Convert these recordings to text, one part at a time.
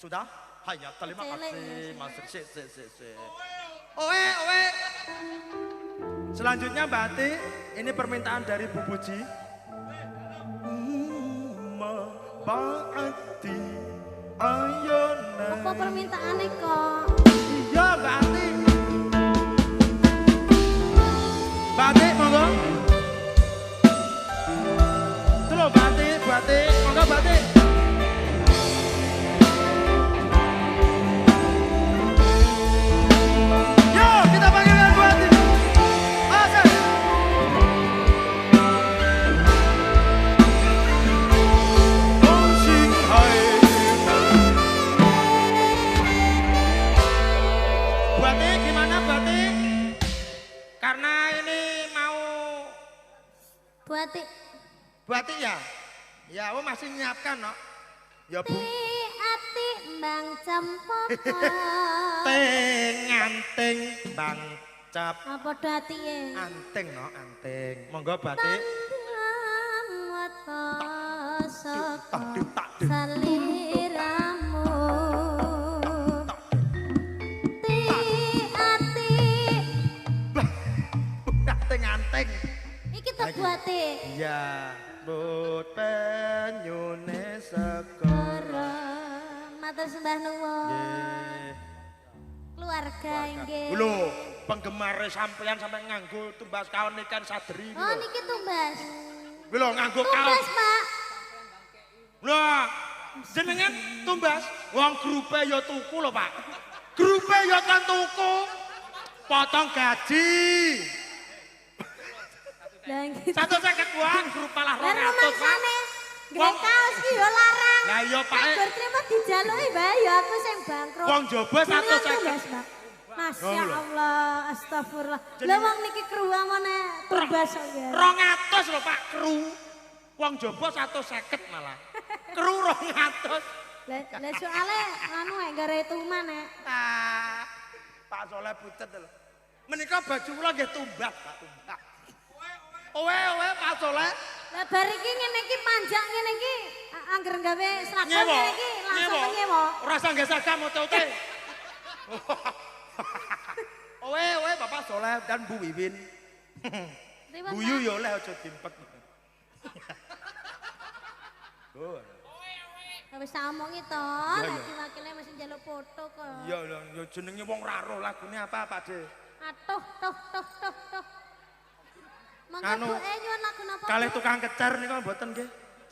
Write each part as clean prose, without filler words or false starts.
Sudah? Hayat, terima kasih Mas. Owe, owe. Selanjutnya Mbak Ati, ini permintaan dari Bu Puji. Maafati ayona. Apa permintaannya kok? Iya Mbak Ati. Mbak Ati, monggo. Itu loh Mbak Ati, monggo Mbak Ati. Bu Ati ya? Ya, aku masih nyiapkan, no? Ya, Bu. Ati Mbang Cempaka. Anting Bang Cap. Apa do ati ya? Anting, no? Anting. Monggo, Bu Ati. Saliramu. Anting. Iki tak Bu Ati. Iya. But penyune sekara. Matur sembah nuwun. Keluarga inggih. Lho, penggemar sampean sampai nganggo tumbas kaon ikan sadri. Oh niki tumbas. Lho nganggo kaon. Tumbas, Pak. Lho, jenengan tumbas. Wong grupe ya tuku lho, Pak. Grupe ya kan tuku. Potong gaji. 150 buang grup malah 200. Lah rumangsane nggih kaos ki yo larang. Lah iya Pak. Gur trimo dijaluki Mbak ya aku sing bangkrut. Wong jaba 150. Masya Allah, astagfirullah. Lah wong niki kru amane tumbas kok ya. 200 lho Pak kru. Wong jaba 150 malah. Kru 200. Lah soalnya anu gare tuman nek. Pak Soleh pucet lho. Menika baju kula nggih tumbas, Pak tumbas. Owe Pak Soleh. Lah bar iki ngene iki panjang ngene iki angger gawe seragam ngene iki langsung nyewa. Ora usah nggih seragam ote-ote. Owe Bapak Soleh dan Bu Wiwin. Buyu ya oleh aja dimpet. Oh. Wis tak omongi to, lagi wakile mesti njaluk foto kok. Iya lho, jenenge wong ra roh lagune apa Pak De? Atuh, toh. Anu, nyuwun lagu napa? Kalih tukang kecer nika mboten nggih.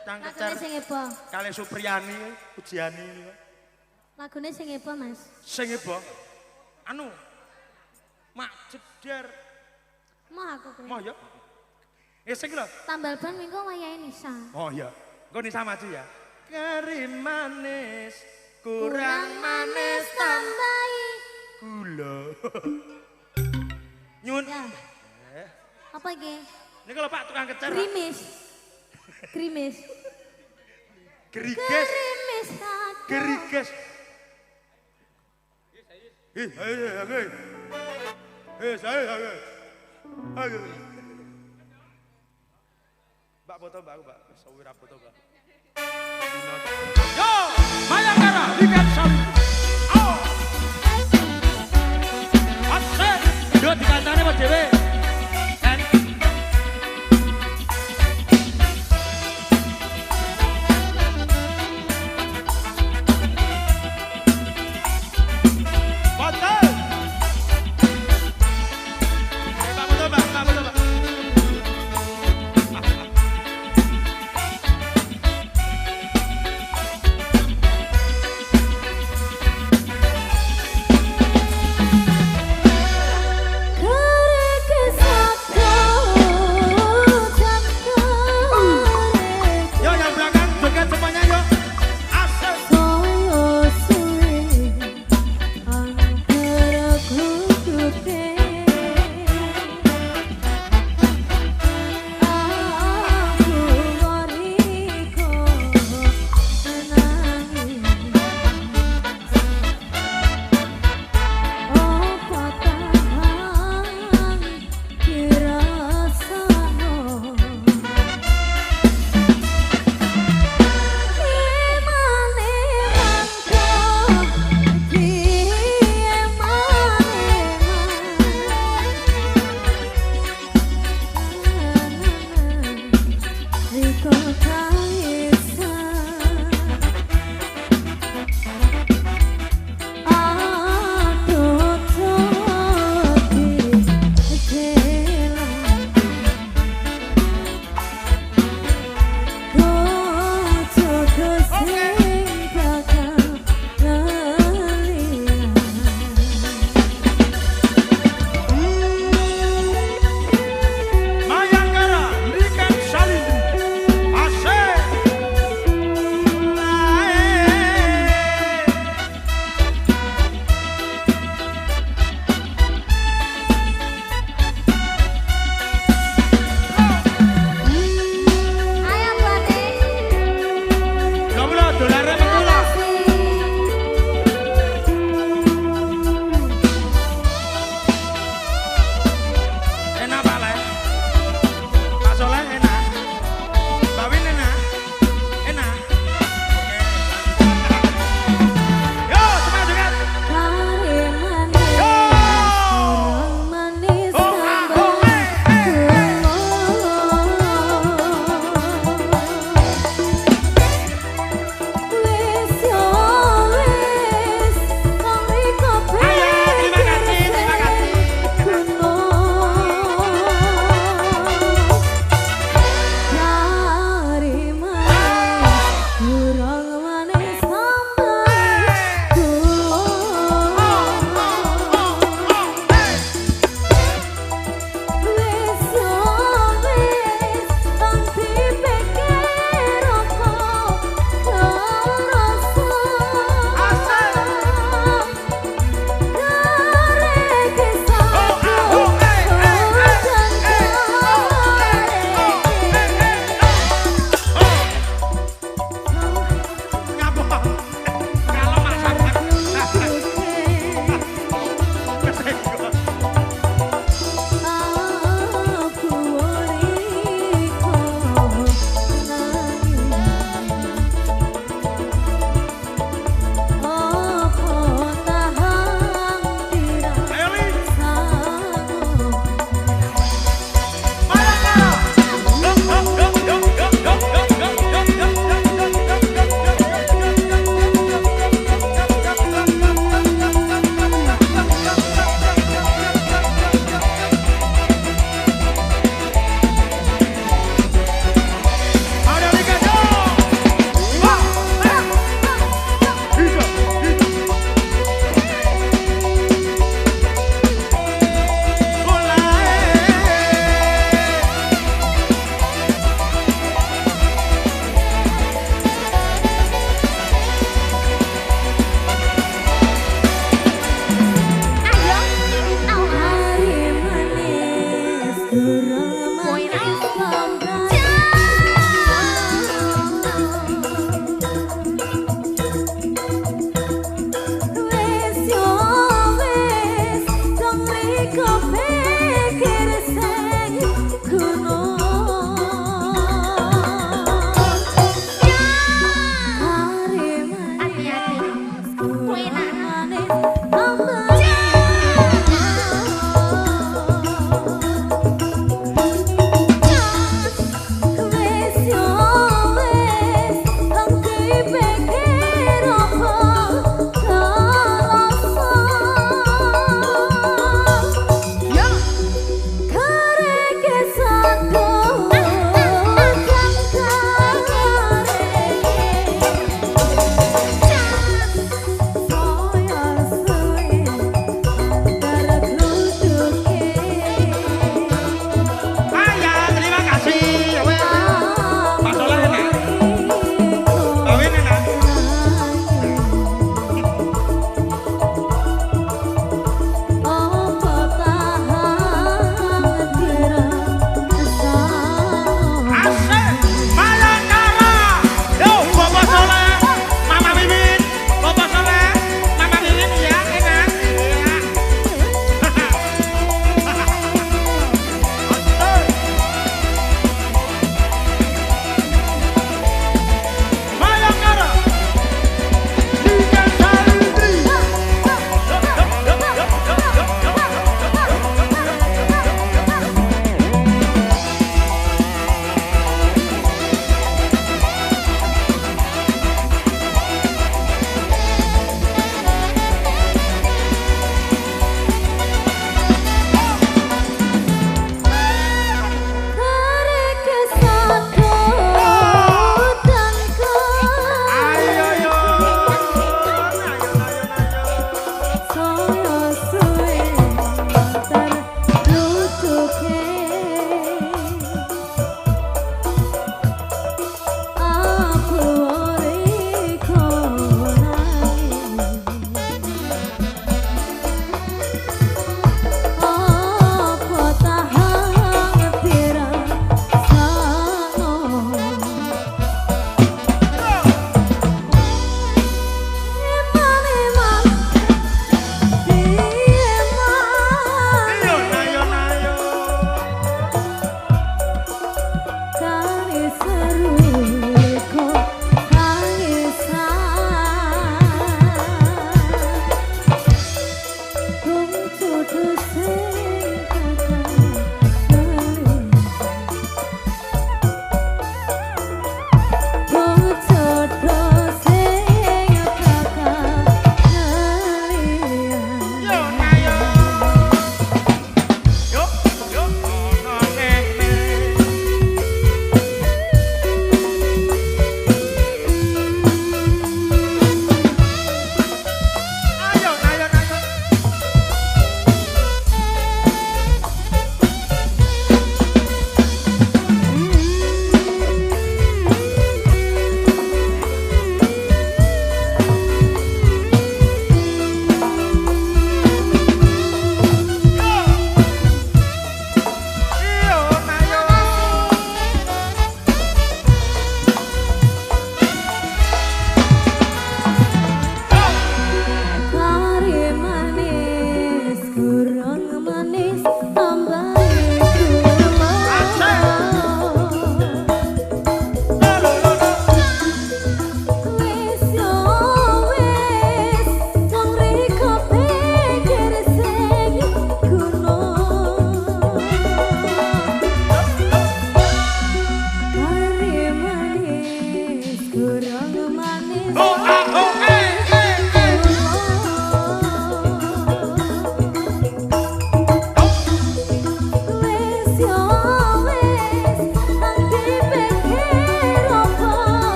Tukang kecer. Lagune sing heboh. Kalih Supriyani, Pujiani nika. Lagune sing heboh, Mas. Sing heboh. Anu. Mak Jedar. Mau aku kowe. Mau ya. Sing lho. Tambal ban minggu wayahe Nisa. Oh iya. Engko Nisa maju ya. Kerin manis, kurang manis tambahi gula. Nyun. Ya. Apa iki? Ini kalau Pak tukang kecer. Grimis. Geriges. Grimis. Geriges. Ayo. Mbak foto Mbak, Mbak. Sawira foto Mbak. Yo, Mayangkara, Likan Salim. Oh. Asik. Yo dikantane Mas Dewe.